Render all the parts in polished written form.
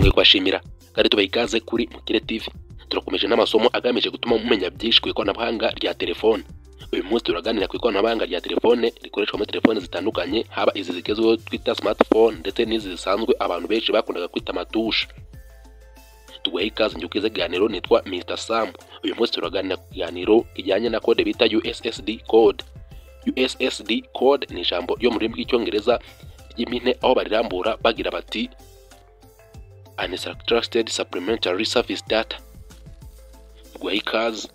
twongeye kubashimira kandi tubaha ikaze kuri Mukire TV. Turakomeje n'amasomo agamije gutuma mumenya byinshi ku ikoranabuhanga rya telefone. Uyu munsi turaganira ku ikoranabuhanga rya telefone rikoreshwa muri telefone zitandukanye, haba izi zigezweho twita smartphone ndetse n'izi zisanzwe abantu benshi bakundaga kwita amatushi. Tuguha ikaze njye ukize kiganiro, nitwa Mr. Sam. Uyu munsi turaganira ku kiganiro kijyanye na code bita USSD code. USSD code ni ijambo ryo mu rurimi rw'icyongereza ry'impine, aho barirambura bagira bati unstructured supplementary service data. Tuguha ikaze.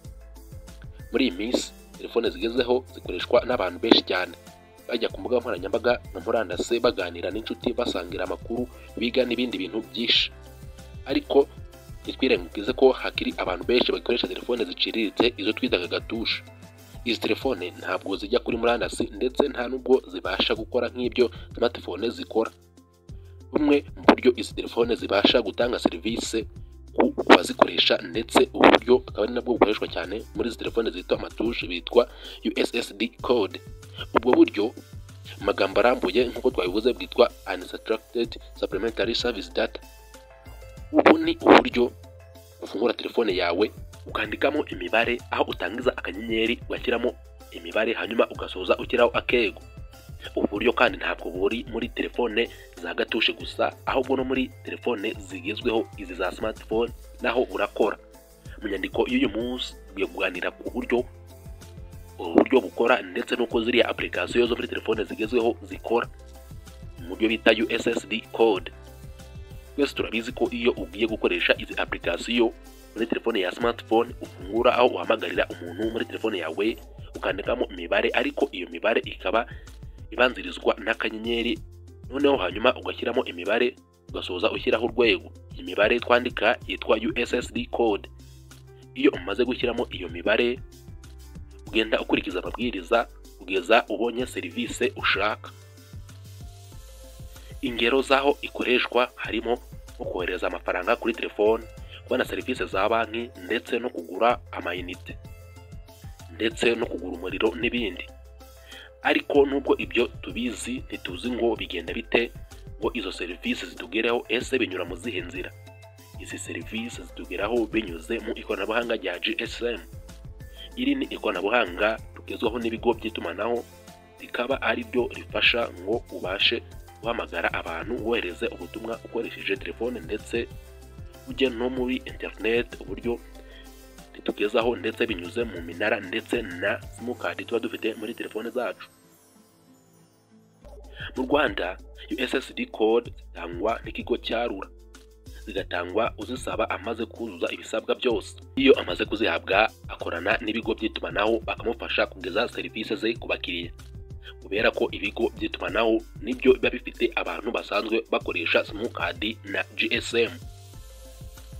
Muri iyi minsi telefone zigezweho zikoreshwa n'abantu benshi cyane, bajya ku mbuga nkoranyambaga na murandasi baganira n'inshuti, basangira amakuru, biga n'ibindi bintu byinshi. Ariko ntitwirengagize ko hakiri abantu benshi bakoresha telefone ziciriritse, izo twitaga gatushe. Izi telefone ntabwo zijya kuri murandasi ndetse nta nubwo zibasha gukora nk'ibyo smartphone zikora. Bumwe mu buryo izi telefone zibasha gutanga serivisi ku bazikoresha, ndetse uburyo akaba ari nabwo bukoreshwa cyane muri izi telefone zitwa amatushi, bitwa USSD code. Ubwo buryo amagambo arambuye nk'uko twabivuze bwitwa unstructured supplementary service data. Ubu ni uburyo ufungura telefone yawe ukandikamo imibare, aho utangiza akanyenyeri ugashyiramo imibare, hanyuma ugasoza ukiraho akego. Ubu buryo kandi ntabwo buri muri telefone za gatushe gusa, ahubwo no muri telefone zigezweho izi za smartphone naho burakora. Mu nyandiko y'uyu munsi tugiye kuganira ku buryo bukora ndetse n'uko ziriya application zo muri telefone zigezweho zikora mu buryo bita USSD code. Twese turabizi ko iyo ugiye gukoresha izi application muri telefone ya smartphone, ufungura aho uhamagarira umuntu muri telefone yawe ukandikamo imibare, ariko iyo mibare ikaba ibanzirizwa n'akanyenyeri, noneho hanyuma ugashyiramo imibare ugasoza ushyiraho urwego. Imibare twandika yitwa USSD code. Iyo umaze gushyiramo iyo mibare ugenda ukurikiza amabwiriza kugeza ubonye serivisi ushaka. Ingero zaho ikoreshwa harimo nko kohereza amafaranga kuri telefone, kubona serivisi za banki, ndetse no kugura amayinite, ndetse no kugura umuriro n'ibindi. Ariko nubwo ibyo tubizi, ntituzi ngo bigenda bite ngo izo serivisi zitugereho. Ese binyura mu zihe nzira? Izi serivisi zitugeraho binyuze mu ikoranabuhanga rya GSM. Iri ni ikoranabuhanga tugezwaho n'ibigo by'itumanaho, rikaba ari ryo rifasha ngo ubashe guhamagara abantu, wohereze ubutumwa ukoresheje telefone, ndetse ujye no muri internet. Uburyo ritugezaho ndetse binyuze mu minara ndetse na simukadi tuba dufite muri telefone zacu. Mu Rwanda USSD code zitangwa n'ikigo cya RURA, zigatangwa uzisaba amaze kuzuza ibisabwa byose. Iyo amaze kuzihabwa akorana n'ibigo by'itumanaho bakamufasha kugeza serivisi ze ku bakiriya, kubera ko ibigo by'itumanaho nibyo biba bifite abantu basanzwe bakoresha simukadi na GSM.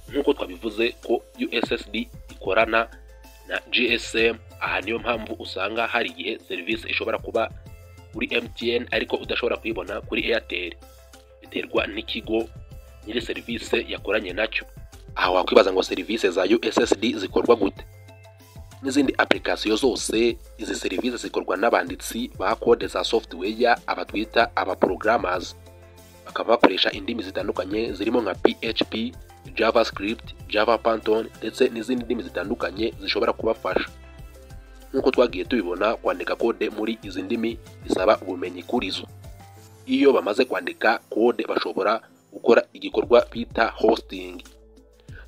Nk'uko twabivuze ko USSD ikorana na GSM, aha niyo mpamvu usanga hari igihe serivisi ishobora kuba kuri MTN ariko udashobora kuyibona kuri Airtel, biterwa n'ikigo nyiri serivisi yakoranye nacyo. Aha wakwibaza ngo serivisi za USSD zikorwa gute? N'izindi application zose, izi serivisi zikorwa n'abanditsi ba code za software, abatwita aba programmers. Bakaba bakoresha indimi zitandukanye zirimo nka PHP, JavaScript, Java, Python, ndetse n'izindi ndimi zitandukanye zishobora kubafasha. Nk'uko twagiye tubibona, kwandika code muri izi ndimi bisaba ubumenyi kuri zo. Iyo bamaze kwandika code bashobora gukora igikorwa bita hosting.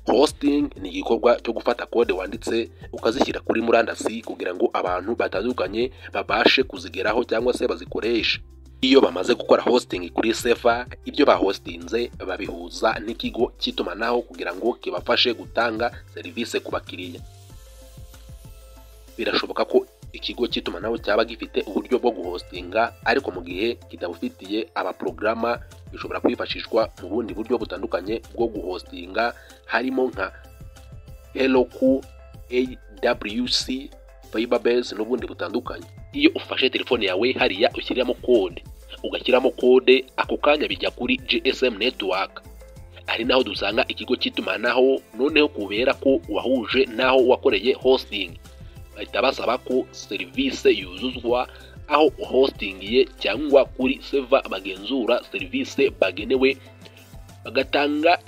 Hosting ni igikorwa cyo gufata code wanditse ukazishyira kuri murandasi kugira ngo abantu batandukanye babashe kuzigeraho cyangwa se bazikoreshe. Iyo bamaze gukora hosting kuri server, ibyo bahostinze babihuza n'ikigo cy'itumanaho kugira ngo kibafashe gutanga serivisi ku bakiriya. Birashoboka ko ikigo cy'itumanaho cyaba gifite uburyo bwo guhostinga, ariko mu gihe kitabufitiye abaprograma bishobora kwifashishwa mu bundi buryo butandukanye bwo guhostinga, harimo nka Heroku, AWS, Firebase n'ubundi butandukanye. Iyo ufashe telefone yawe hariya ushyiramo code, ugashyiramo code, ako kanya bijya kuri GSM network. Ari naho dusanga ikigo cy'itumanaho, noneho kubera ko wahuje naho wakoreye hosting, bahita basaba ko serivisi yuzuzwa aho hostingiye cyangwa kuri server bagenzura serivisi bagenewe bagatanga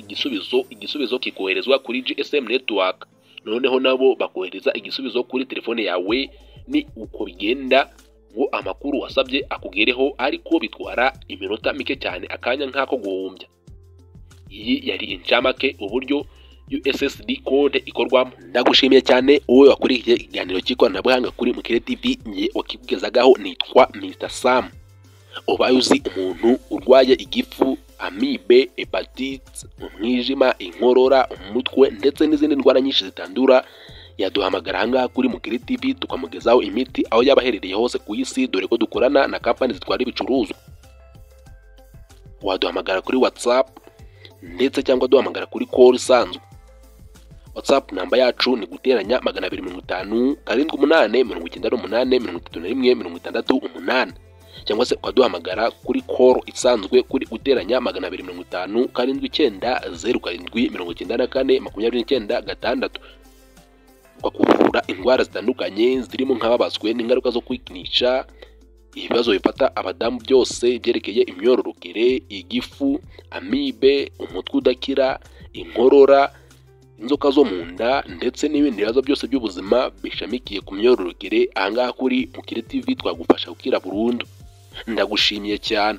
igisubizo kikoherezwa kuri GSM network, noneho nabo bakohereza igisubizo kuri telefone yawe. Ni uko bigenda ngo amakuru wasabye akugereho, ariko bitwara iminota mike cyane, akanya nk'ako guhumbya. Iyi yari incamake uburyo USSD code ikorwamo. Ndagushimiye cyane wowe wakurikiye ikiganiro cy'ikoranabuhanga kuri Mukire TV, ngiye wakibwezagaho nitwa Mr Sam. Ubaye uzi umuntu urwaye igifu, amibe, hepatite, umwijima, inkorora, umutwe ndetse n'izindi ndwara nyinshi zitandura, yaduhamagara ahangaha kuri Mukire TV tukamugezaho imiti aho yaba aherereye hose ku isi, dore ko dukorana na kampani zitwara ibicuruzwa. Waduhamagara kuri WhatsApp ndetse cyangwa duhamagara kuri call isanzwe. WhatsApp namba yacu ni guteranya 250 78 98 31 68, cyangwa se ukaduhamagara kuri call isanzwe kuri guteranya 250 79 07 94 29 ukakuvura indwara zitandukanye zirimo nk'ababazwe n'ingaruka zo kwikinisha, ibibazo bifata abadamu byose byerekeye imyororokere, igifu, amibe, umutwe udakira, inkorora, inzoka zo mu nda ndetse n'ibindi bibazo byose by'ubuzima bishamikiye ku myororokere. Ahangaha kuri Mukire TV twagufasha gukira burundu. Ndagushimiye cyane.